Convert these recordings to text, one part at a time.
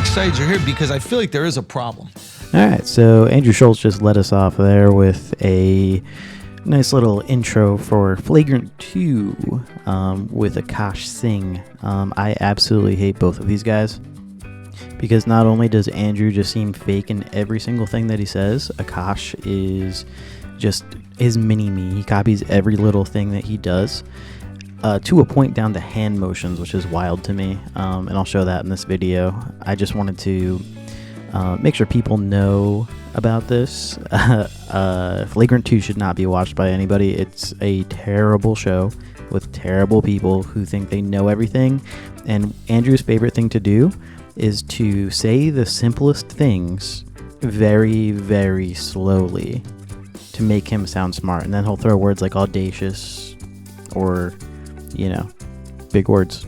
excited you're here because I feel like there is a problem. All right, so Andrew Schultz just let us off there with a nice little intro for Flagrant 2 with Akash Singh. I absolutely hate both of these guys because not only does Andrew just seem fake in every single thing that he says, Akash is just his mini-me. He copies every little thing that he does. To a point down to hand motions, which is wild to me, and I'll show that in this video. I just wanted to make sure people know about this. Flagrant 2 should not be watched by anybody. It's a terrible show with terrible people who think they know everything, and Andrew's favorite thing to do is to say the simplest things very, very slowly to make him sound smart, and then he'll throw words like audacious or, you know, big words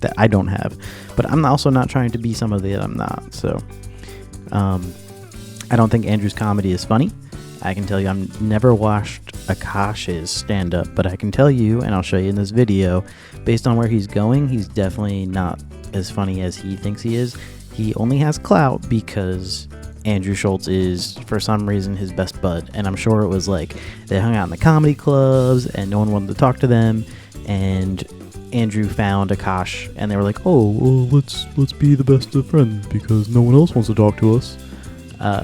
that I don't have. But I'm also not trying to be somebody that I'm not. So I don't think Andrew's comedy is funny. I can tell you I've never watched Akash's stand-up, but I can tell you, and I'll show you in this video, based on where he's going, he's definitely not as funny as he thinks he is. He only has clout because Andrew Schultz is, for some reason, his best bud. And I'm sure it was like they hung out in the comedy clubs and no one wanted to talk to them. And Andrew found Akash and they were like, oh, well, let's be the best of friends because no one else wants to talk to us.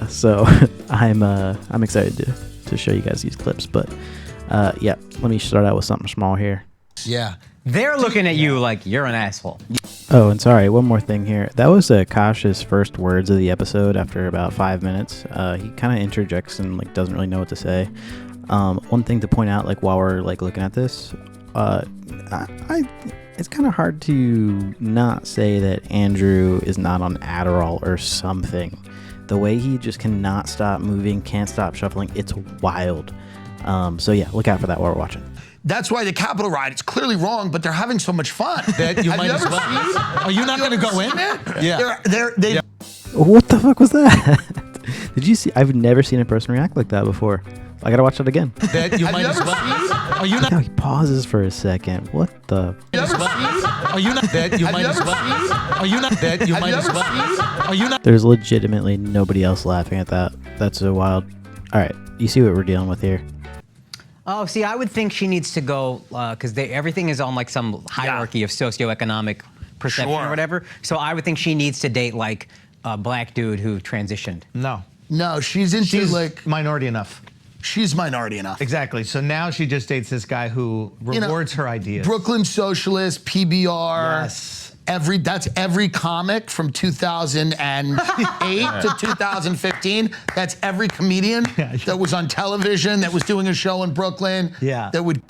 So I'm excited to show you guys these clips. But yeah, let me start out with something small here. Yeah. They're looking at you like you're an asshole. Oh, and sorry, one more thing here. That was Akash's first words of the episode after about 5 minutes. He kind of interjects and like doesn't really know what to say. One thing to point out, like while we're like looking at this, it's kind of hard to not say that Andrew is not on Adderall or something. The way he just cannot stop moving, can't stop shuffling, it's wild. So yeah, look out for that while we're watching. That's why the Capitol riot, it's clearly wrong, but they're having so much fun. That you might as well. Are you not going to go in? Yeah. Yeah. What the fuck was that? Did you see? I've never seen a person react like that before. I gotta watch it again. That you might as well. Are you not? Now he pauses for a second. What the? Are you not? That you might as well. Are you not? That you might as well. Are you not? There's legitimately nobody else laughing at that. That's so wild. All right, you see what we're dealing with here. Oh, see, I would think she needs to go because everything is on like some hierarchy of socioeconomic perception or whatever. So I would think she needs to date like a black dude who transitioned. No, she's like minority enough. She's minority enough. Exactly. So now she just dates this guy who rewards her ideas. Brooklyn Socialist, PBR. Yes. That's every comic from 2008 to 2015. That's every comedian that was on television, that was doing a show in Brooklyn. Yeah. That would.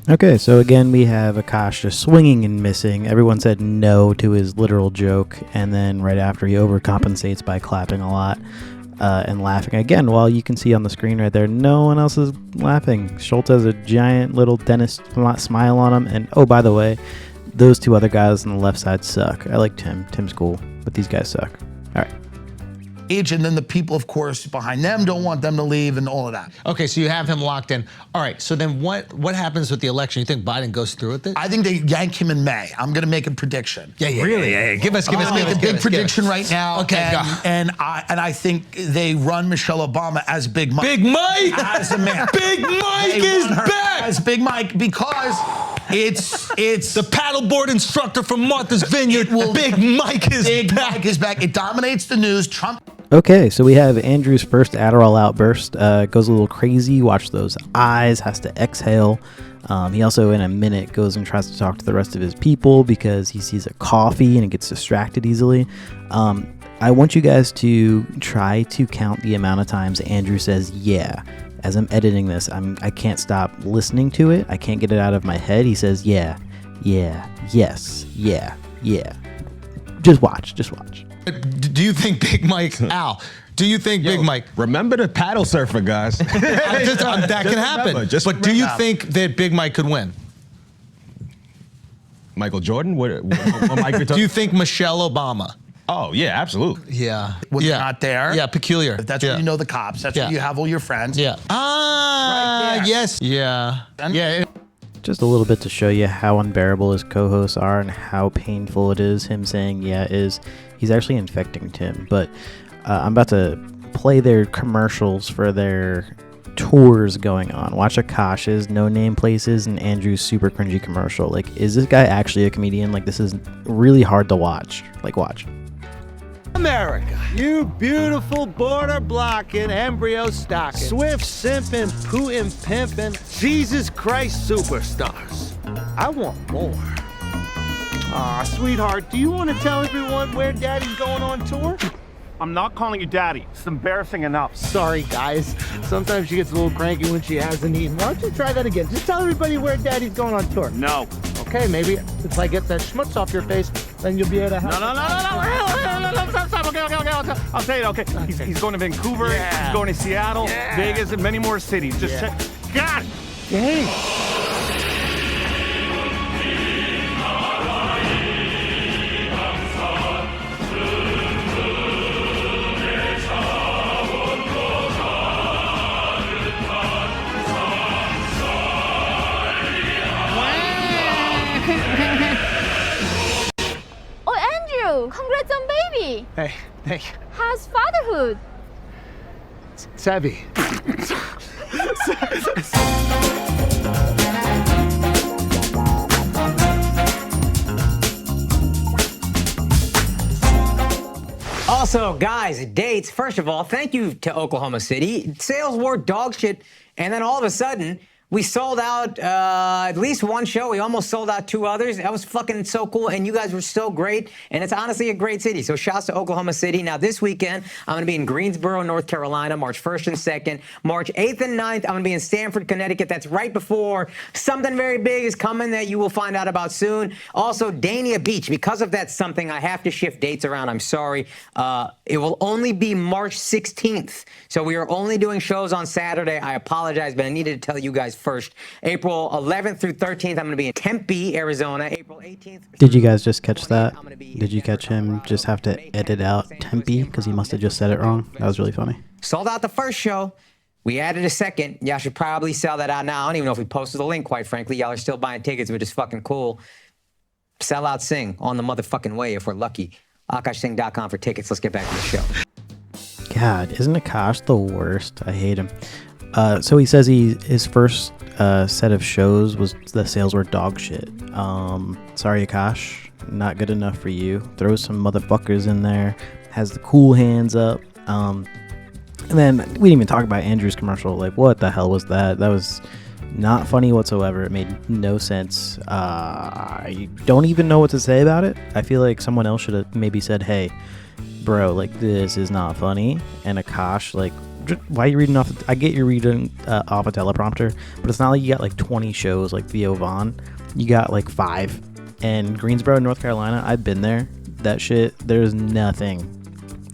Okay, so again, we have Akash just swinging and missing. Everyone said no to his literal joke, and then right after he overcompensates by clapping a lot and laughing again. While you can see on the screen right there, no one else is laughing. Schultz has a giant little dentist smile on him, and oh, by the way, those two other guys on the left side suck. I like Tim. Tim's cool, but these guys suck. All right. And then the people, of course, behind them don't want them to leave and all of that. Okay, so you have him locked in. All right, so then what happens with the election? You think Biden goes through with it? I think they yank him in May. I'm going to make a prediction. Really? Yeah. Give us. I'm going to make a big prediction right now. Okay, go. And I think they run Michelle Obama as Big Mike. Big Mike! As a man. Big Mike is back! As Big Mike because it's the paddleboard instructor from Martha's Vineyard. Big Mike is Big back. Mike is back. It dominates the news. Trump. Okay, so we have Andrew's first Adderall outburst. Goes a little crazy. Watch those eyes. Has to exhale. He also, in a minute, goes and tries to talk to the rest of his people because he sees a coffee and it gets distracted easily. I want you guys to try to count the amount of times Andrew says yeah. As I'm editing this, I can't stop listening to it. I can't get it out of my head. He says yeah, yes, yeah. Just watch. Do you think Big Mike, Al, do you think Big Mike? Remember the paddle surfer, guys. That can happen. But do you think that Big Mike could win? Michael Jordan? What Mike do you think Michelle Obama? Oh, yeah, absolutely. Yeah. Was not there. Yeah, peculiar. That's where you know the cops. That's where you have all your friends. Yeah. Ah, Right there. yes. Yeah. And- Yeah. just a little bit to show you how unbearable his co-hosts are and how painful it is. Him saying he's actually infecting Tim. But I'm about to play their commercials for their tours going on. Watch Akash's No Name Places and Andrew's super cringy commercial. Like, is this guy actually a comedian? Like, this is really hard to watch. Like, watch. America, you beautiful border blocking, embryo stocking, Swift simping, Putin pimping, Jesus Christ superstars. I want more. Aw, sweetheart, do you want to tell everyone where Daddy's going on tour? I'm not calling you daddy. It's embarrassing enough. Sorry, guys. Sometimes she gets a little cranky when she hasn't eaten. Why don't you try that again? Just tell everybody where Daddy's going on tour. No. Okay, maybe if I get that schmutz off your face, then you'll be able to help. No. Stop. Okay. I'll tell you. Okay. He's going to Vancouver. Yeah. He's going to Seattle, Vegas, and many more cities. Just check. God. Hey. Oh, Andrew! Congrats on baby! Hey, thank you. How's fatherhood? It's heavy. Also, guys, dates. First of all, thank you to Oklahoma City. Sales were dog shit, and then all of a sudden, we sold out at least one show. We almost sold out 2 others. That was fucking so cool, and you guys were so great. And it's honestly a great city. So shouts to Oklahoma City. Now this weekend, I'm going to be in Greensboro, North Carolina, March 1st and 2nd. March 8th and 9th, I'm going to be in Stamford, Connecticut. That's right before something very big is coming that you will find out about soon. Also, Dania Beach. Because of that something, I have to shift dates around. I'm sorry. It will only be March 16th. So we are only doing shows on Saturday. I apologize, but I needed to tell you guys first. April 11th through 13th, I'm going to be in Tempe, Arizona. April 18th. Did you guys just catch that? Did you catch him just have to edit out Tempe because he must have just said it wrong? That was really funny. Sold out the first show. We added a second. Y'all should probably sell that out now. I don't even know if we posted the link, quite frankly. Y'all are still buying tickets, which is fucking cool. Sell out Sing on the motherfucking way if we're lucky. AkashSing.com for tickets. Let's get back to the show. God, isn't Akash the worst? I hate him. So he says his first set of shows was the sales were dog shit. Sorry, Akash, not good enough for you. Throw some motherfuckers in there. Has the cool hands up. And then we didn't even talk about Andrew's commercial. Like, what the hell was that? That was not funny whatsoever. It made no sense. I don't even know what to say about it. I feel like someone else should have maybe said, hey, bro, like, this is not funny. And Akash, like, why are you reading off? I get you're reading off a teleprompter, but it's not like you got like 20 shows like Theo Vaughn. You got like 5. And Greensboro, North Carolina, I've been there. That shit, there's nothing.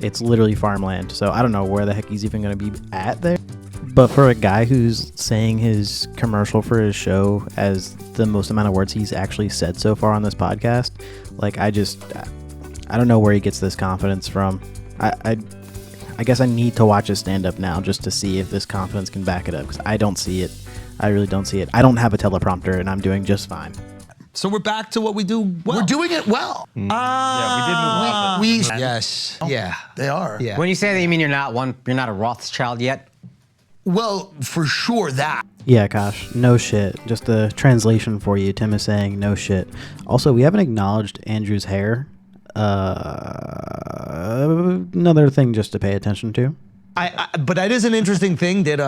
It's literally farmland. So I don't know where the heck he's even going to be at there. But for a guy who's saying his commercial for his show as the most amount of words he's actually said so far on this podcast, like, I don't know where he gets this confidence from. I guess I need to watch his stand-up now just to see if this confidence can back it up, because I don't see it. I really don't see it. I don't have a teleprompter, and I'm doing just fine. So we're back to what we do well. We're doing it well. Yeah, we did move off it. Yes. Yeah. They are. Yeah. When you say that, you mean you're not a Rothschild yet? Well, for sure that. Yeah, gosh, no shit. Just a translation for you. Tim is saying no shit. Also, we haven't acknowledged Andrew's hair. Another thing just to pay attention to. But that is an interesting thing that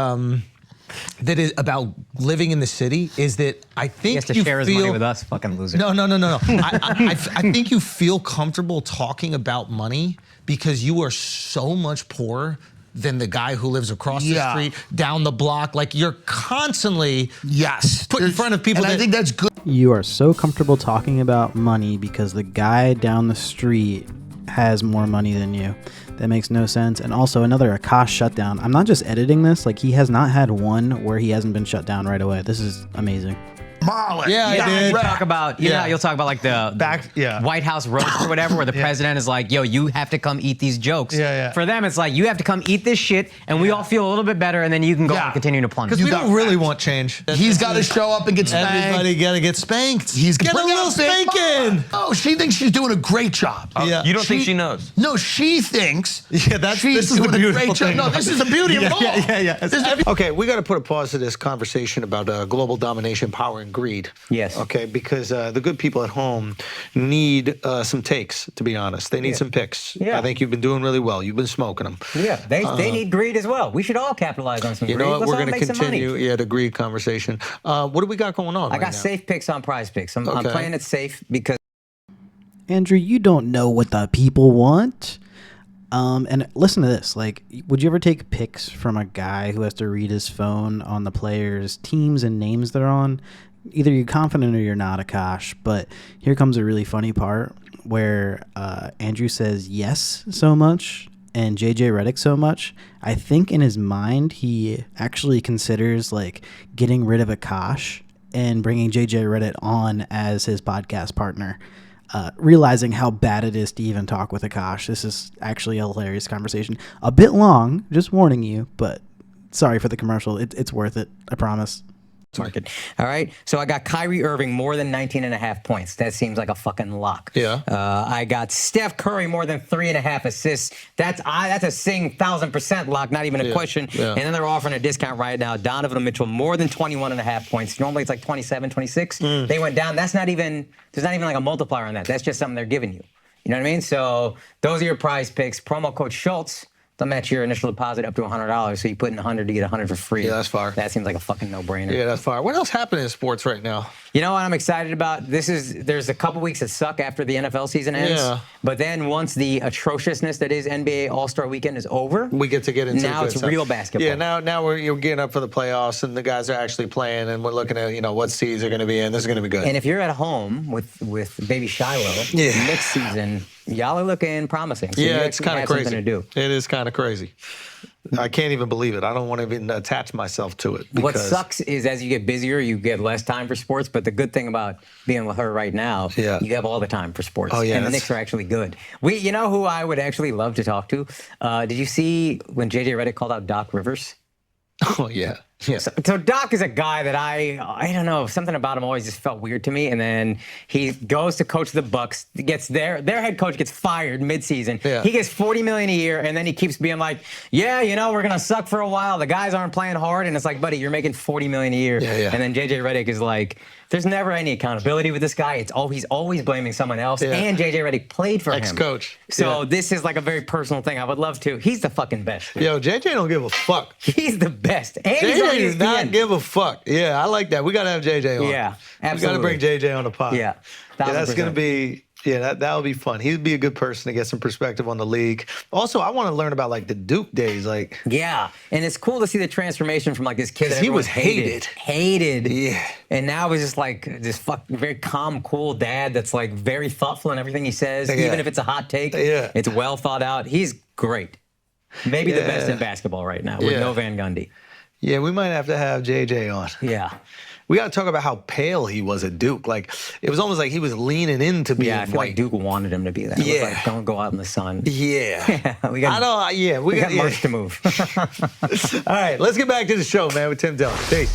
is about living in the city, is that I think He has to share his money with us, fucking loser. No. I think you feel comfortable talking about money because you are so much poorer than the guy who lives across the street, down the block. Like, you're constantly put in front of people. And I think that's good. You are so comfortable talking about money because the guy down the street has more money than you. That makes no sense. And also another Akash shutdown. I'm not just editing this. Like, he has not had one where he hasn't been shut down right away. This is amazing. Mullet. Yeah, I did. You talk about, you know, you'll talk about like the White House roast or whatever, where the president is like, yo, you have to come eat these jokes. Yeah. For them, it's like, you have to come eat this shit, and we all feel a little bit better, and then you can go and continue to plunge. Because we don't really want change. He's got to show up and get spanked. Everybody got to get spanked. He's Get a bring little out Big spanking. Mama. Oh, she thinks she's doing a great job. Yeah. You don't think she knows? No, she thinks This she's is the doing a beautiful great job. thing. No, this is the beauty of it all. Yeah. Okay, we got to put a pause to this conversation about global domination, power, and greed. Yes. Okay, because the good people at home need some takes, to be honest. They need some picks. Yeah. I think you've been doing really well. You've been smoking them. Yeah, they need greed as well. We should all capitalize on some You greed. know what? Let's We're all going to make some money. continue the greed conversation. What do we got going on I right got now? safe picks on Prize Picks. I'm Okay. playing it safe because Andrew, you don't know what the people want. And listen to this. Like, would you ever take picks from a guy who has to read his phone on the players' teams and names they're on? Either you're confident or you're not, Akash. But here comes a really funny part where Andrew says yes so much and JJ Redick so much. I think in his mind he actually considers like getting rid of Akash and bringing JJ Redick on as his podcast partner. Realizing how bad it is to even talk with Akash. This is actually a hilarious conversation. A bit long, just warning you, but sorry for the commercial. It's worth it, I promise. market. All right. So I got Kyrie Irving more than 19.5 points. That seems like a fucking lock. Yeah. I got Steph Curry more than 3.5 assists. That's a sing 1,000% lock, not even a question. Yeah. And then they're offering a discount right now. Donovan Mitchell more than 21.5 points. Normally it's like 27, 26. They went down. There's not even like a multiplier on that. That's just something they're giving you. You know what I mean? So those are your prize picks. Promo code Schultz. They'll match your initial deposit up to $100. So you put in 100 to get 100 for free. Yeah, that's fire. That seems like a fucking no-brainer. Yeah, that's fire. What else happened in sports right now? You know what I'm excited about? There's a couple weeks that suck after the NFL season ends. Yeah. But then once the atrociousness that is NBA All-Star Weekend is over, We get to get into now the good it's stuff. real basketball. Yeah, now you're getting up for the playoffs, and the guys are actually playing, and we're looking at what seeds are going to be in. This is going to be good. And if you're at home with baby Shiloh, next season, y'all are looking promising. So yeah, you it's actually kind of have crazy. something to do. It is kind of crazy. I can't even believe it. I don't want to even attach myself to it. What because- sucks is as you get busier, you get less time for sports. But the good thing about being with her right now, Yeah. you have all the time for sports. Oh, yeah, And the that's- Knicks are actually good. You know who I would actually love to talk to? Did you see when JJ Redick called out Doc Rivers? Oh, yeah. Yeah. So Doc is a guy that I don't know, something about him always just felt weird to me. And then he goes to coach the Bucks, gets their head coach gets fired midseason. Yeah. He gets $40 million a year, and then he keeps being like, yeah, we're gonna suck for a while. The guys aren't playing hard, and it's like, buddy, you're making $40 million a year. Yeah. And then JJ Redick is like, there's never any accountability with this guy. He's always blaming someone else. Yeah. And JJ Redick played for him. Ex-coach. So Yeah. this is like a very personal thing. I would love to. He's the fucking best. Yo, JJ don't give a fuck. He's the best. And he's on JJ does not ESPN. give a fuck. Yeah, I like that. We got to have JJ on. Yeah, We got to absolutely. bring JJ on the pod. Yeah, that's 1000%. going to be, that'll be fun. He'd be a good person to get some perspective on the league. Also, I want to learn about like the Duke days. Like, Yeah, and it's cool to see the transformation from like this kid that he was everyone hated. Yeah. And now he's just like this fucking very calm, cool dad that's like very thoughtful in everything he says, Yeah. even if it's a hot take. Yeah. It's well thought out. He's great. Maybe the best Yeah. in basketball right now with Yeah. no Van Gundy. yeah, we might have to have JJ on. Yeah. We got to talk about how pale he was at Duke. Like, it was almost like he was leaning into being Yeah, I feel like white. Duke wanted him to be that. It was Yeah. like, don't go out in the sun. Yeah. we got, we got yeah. merch to move. All right, let's get back to the show, man, with Tim Dillon. Peace.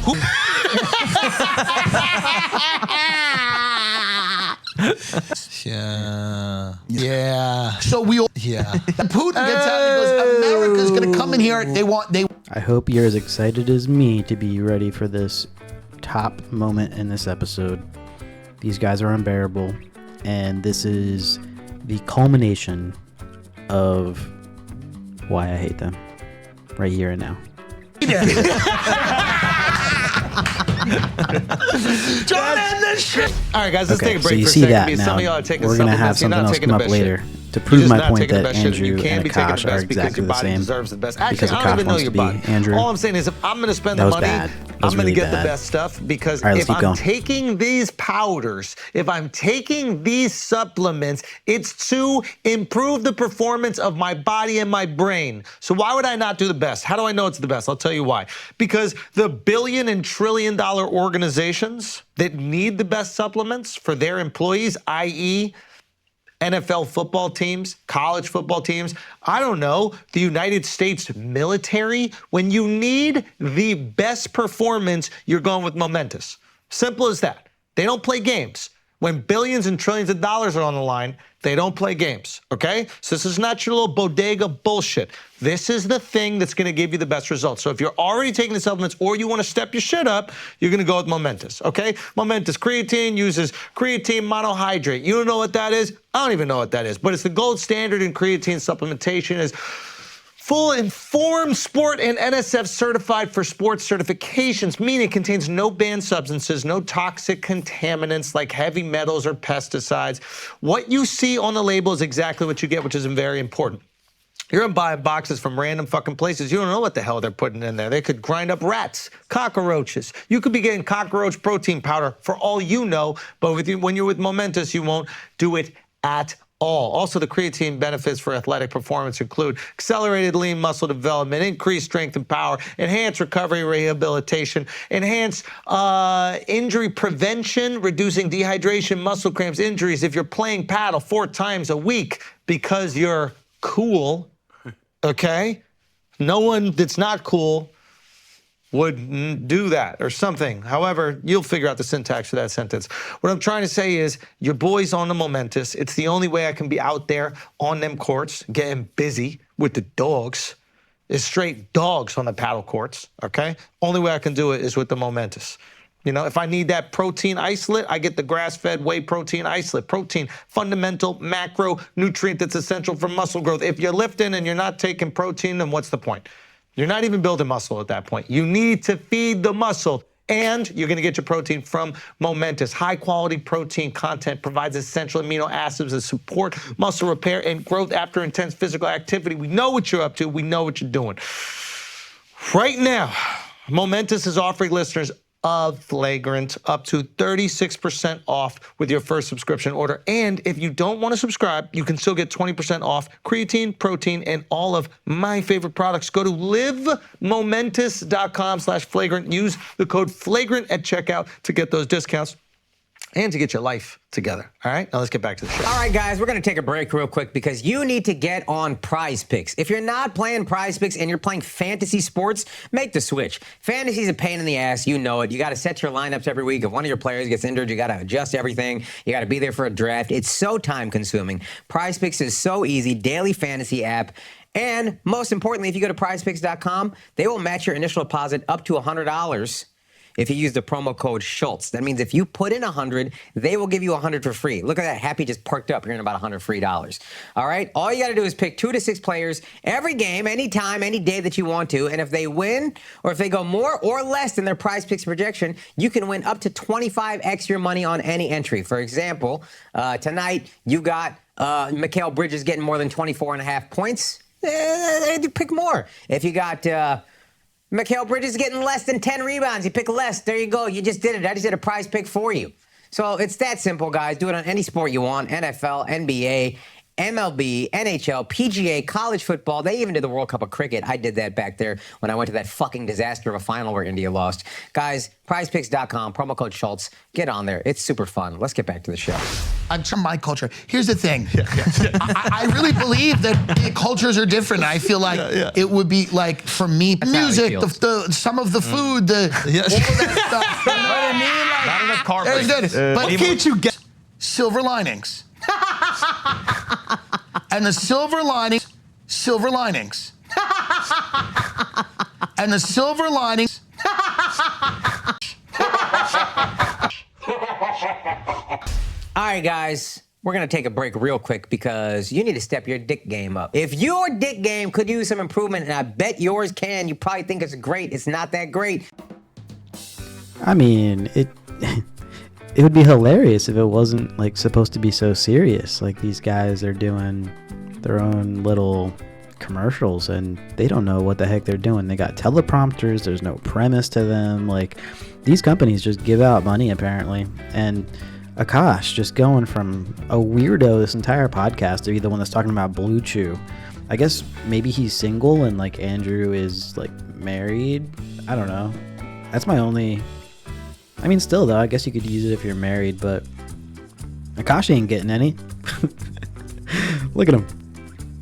Yeah. Yeah. So we all, Yeah. Putin gets out and goes, America's going to come in here. They I hope you're as excited as me to be ready for this top moment in this episode. These guys are unbearable, and this is the culmination of why I hate them. Right here and now. don't end this shit. All right, guys, let's take a break so you for a see second that because now. some of y'all are taking We're gonna have supplements. You're something not else taking come the up best later shit. to You're prove just my not point taking the that best shit. Andrew You can and be taking Akash the are best because exactly your the body same. deserves the best. Actually, Because I don't Akash even know wants your to be body. Andrew. All I'm saying is if I'm going to spend That the was money, bad. That's I'm going to really get bad. the best stuff because All right, let's if keep I'm going. taking these powders, if I'm taking these supplements, it's to improve the performance of my body and my brain. So why would I not do the best? How do I know it's the best? I'll tell you why. Because the billion and trillion dollar organizations that need the best supplements for their employees, i.e., NFL football teams, college football teams, I don't know, the United States military, when you need the best performance, you're going with Momentous. Simple as that. They don't play games. When billions and trillions of dollars are on the line, they don't play games, okay? So this is not your little bodega bullshit. This is the thing that's gonna give you the best results. So if you're already taking the supplements or you wanna step your shit up, you're gonna go with Momentous, okay? Momentous creatine uses creatine monohydrate. You don't know what that is? I don't even know what that is, but it's the gold standard in creatine supplementation. Is full informed sport and NSF certified for sports certifications, meaning it contains no banned substances, no toxic contaminants like heavy metals or pesticides. What you see on the label is exactly what you get, which is very important. You're gonna buy boxes from random fucking places. You don't know what the hell they're putting in there. They could grind up rats, cockroaches. You could be getting cockroach protein powder for all you know, but when you're with Momentous, you won't do it at all. Also, the creatine benefits for athletic performance include accelerated lean muscle development, increased strength and power, enhanced recovery rehabilitation, enhanced injury prevention, reducing dehydration, muscle cramps, injuries. If you're playing paddle 4 times a week because you're cool, okay? No one that's not cool would do that or something. However, you'll figure out the syntax for that sentence. What I'm trying to say is your boy's on the Momentous. It's the only way I can be out there on them courts getting busy with the dogs. It's straight dogs on the paddle courts, okay? Only way I can do it is with the Momentous. You know, if I need that protein isolate, I get the grass-fed whey protein isolate. Protein, fundamental macronutrient that's essential for muscle growth. If you're lifting and you're not taking protein, then what's the point? You're not even building muscle at that point. You need to feed the muscle. And you're gonna get your protein from Momentous. High quality protein content provides essential amino acids that support muscle repair and growth after intense physical activity. We know what you're up to. We know what you're doing. Right now, Momentous is offering listeners of Flagrant up to 36% off with your first subscription order. And if you don't want to subscribe, you can still get 20% off creatine, protein, and all of my favorite products. Go to livemomentous.com/flagrant. Use the code flagrant at checkout to get those discounts and to get your life together. All right, now let's get back to the show. All right, guys, we're going to take a break real quick because you need to get on Prize Picks. If you're not playing Prize Picks and you're playing fantasy sports, make the switch. Fantasy's a pain in the ass. You know it. You got to set your lineups every week. If one of your players gets injured, you got to adjust everything. You got to be there for a draft. It's so time-consuming. Prize Picks is so easy. Daily fantasy app. And most importantly, if you go to prizepicks.com, they will match your initial deposit up to $100 if you use the promo code Schultz. That means if you put in 100, they will give you 100 for free. Look at that. Happy just perked up. You're in about 100 free dollars. All right? All you got to do is pick 2 to 6 players every game, anytime, any day that you want to. And if they win or if they go more or less than their Prize Picks projection, you can win up to 25x your money on any entry. For example, tonight you got Mikal Bridges getting more than 24.5 points. Pick more. If you got Mikal Bridges getting less than 10 rebounds, you pick less. There you go. You just did it. I just did a Prize Pick for you. So it's that simple, guys. Do it on any sport you want. NFL, NBA, MLB, NHL, PGA, college football. They even did the World Cup of Cricket. I did that back there when I went to that fucking disaster of a final where India lost. Guys, prizepicks.com, promo code Schultz. Get on there. It's super fun. Let's get back to the show. I'm from my culture. Here's the thing. I really believe that cultures are different. I feel like it would be like, for me, music, some of the food, all of that stuff. You know what I mean? Like, Not enough carpet. But can't you get silver linings? And the silver linings. And the silver linings. All right, guys, we're going to take a break real quick because you need to step your dick game up. If your dick game could use some improvement, and I bet yours can, you probably think it's great. It's not that great. I mean, it would be hilarious if it wasn't like supposed to be so serious. Like these guys are doing their own little commercials, and they don't know what the heck they're doing. They got teleprompters. There's no premise to them. Like, these companies just give out money apparently. And Akash just going from a weirdo this entire podcast to be the one that's talking about Blue Chew. I guess maybe he's single and like Andrew is like married. I don't know. That's my only. I mean, still though, I guess you could use it if you're married, but Akash ain't getting any. Look at him.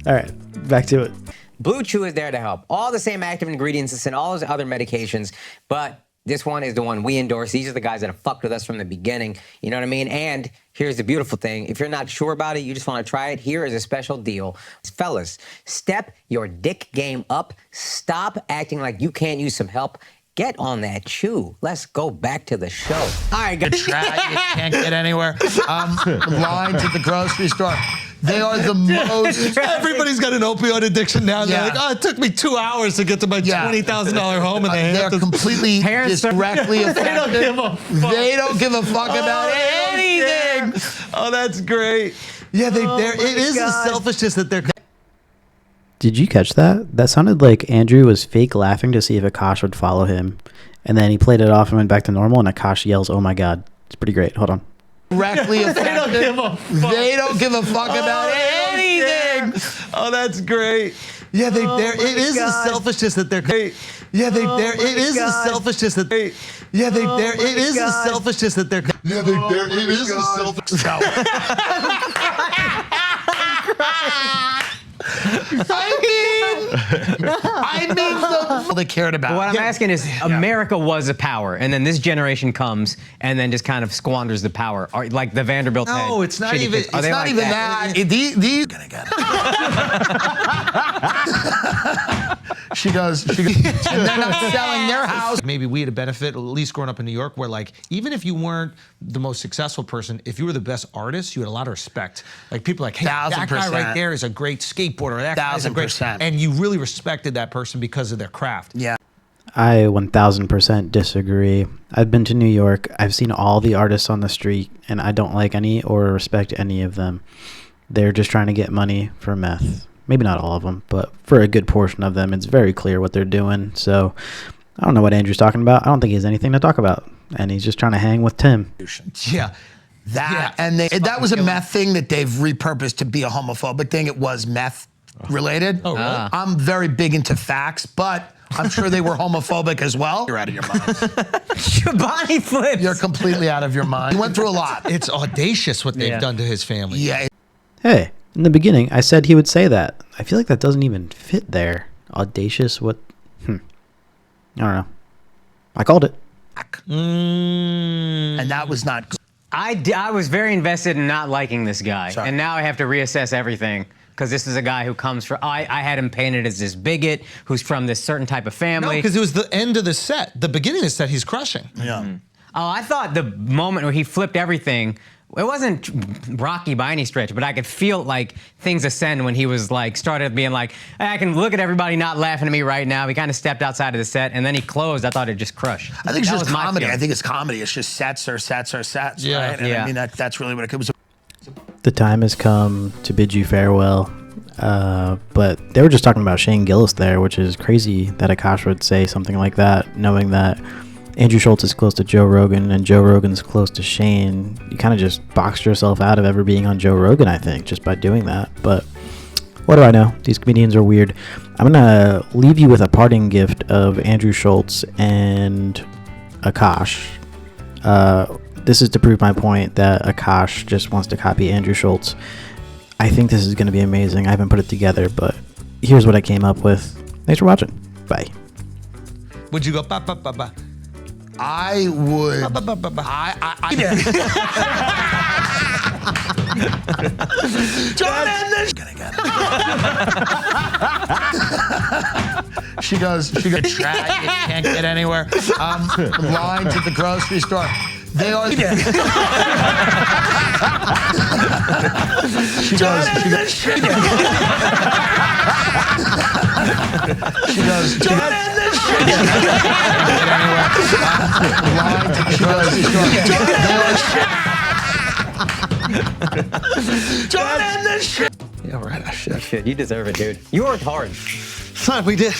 All right, back to it. Blue Chew is there to help. All the same active ingredients as in all those other medications, but this one is the one we endorse. These are the guys that have fucked with us from the beginning. You know what I mean? And here's the beautiful thing. If you're not sure about it, you just want to try it, here is a special deal. Fellas, step your dick game up. Stop acting like you can't use some help. Get on that chew. Let's go back to the show. All right, guys. You can't get anywhere. Lines at the grocery store. They are the most. Everybody's got an opioid addiction now. Yeah. They're like, oh, it took me 2 hours to get to my $20,000 home, and they're completely directly affected. They don't give a fuck. They don't give a fuck about anything. Oh, that's great. Yeah, it is the selfishness that they're. Did you catch that? That sounded like Andrew was fake laughing to see if Akash would follow him. And then he played it off and went back to normal, and Akash yells, "Oh my God." It's pretty great. Hold on. Directly affected. They don't give a fuck. They don't give a fuck about anything. Oh, that's great. Yeah, it is the selfishness that they're. Yeah, it is the selfishness that. Yeah, it is the selfishness that they're. Yeah, it is the selfishness. I mean, they cared about. But what I'm asking is, America was a power, and then this generation comes and then just kind of squanders the power, or like the Vanderbilt. No, it's not even. It's not even that. These gonna get it. She goes, and they're not selling their house. Maybe we had a benefit, at least growing up in New York, where like even if you weren't the most successful person, if you were the best artist, you had a lot of respect. Like people are like, hey, that guy right there is a great skateboarder. That guy's a great, and you really respected that person because of their craft. Yeah. I 1000% disagree. I've been to New York. I've seen all the artists on the street, and I don't like any or respect any of them. They're just trying to get money for meth. Maybe not all of them, but for a good portion of them, it's very clear what they're doing. So I don't know what Andrew's talking about. I don't think he has anything to talk about, and he's just trying to hang with Tim. Yeah. And that was a meth thing that they've repurposed to be a homophobic thing. It was meth related. Oh, really? I'm very big into facts, but I'm sure they were homophobic as well. You're out of your mind. Your body flips. You're completely out of your mind. You went through a lot. It's audacious what they've done to his family. Yeah. Hey, in the beginning, I said he would say that. I feel like that doesn't even fit there. Audacious, what? I don't know. I called it. And that was not good. I was very invested in not liking this guy, Sorry. and now I have to reassess everything. Because this is a guy who comes from, I had him painted as this bigot who's from this certain type of family. No, because it was the end of the set. The beginning of the set, he's crushing. Yeah. Oh, I thought the moment where he flipped everything, it wasn't rocky by any stretch, but I could feel like things ascend when he was like, started being like, hey, I can look at everybody not laughing at me right now. He kind of stepped outside of the set, and then he closed. I thought it just crushed. I think it's That just was my comedy. feeling. I think it's comedy. It's just sets or sets or sets, Yeah. right? And Yeah. I mean, that's really what it was. The time has come to bid you farewell. But they were just talking about Shane Gillis there, which is crazy that Akash would say something like that, knowing that Andrew Schultz is close to Joe Rogan and Joe Rogan's close to Shane. You kind of just boxed yourself out of ever being on Joe Rogan, I think, just by doing that. But what do I know? These comedians are weird. I'm going to leave you with a parting gift of Andrew Schultz and Akash. This is to prove my point that Akash just wants to copy Andrew Schultz. I think this is going to be amazing. I haven't put it together, but here's what I came up with. Thanks for watching. Bye. Would you go ba ba ba ba? I would. Ba ba ba ba. John Anderson. Gonna get it. She goes, you can't get anywhere. Lines at the grocery store. They are. She goes. Yeah, right. I should. Shit, you deserve it, dude. You worked hard. Son, we did.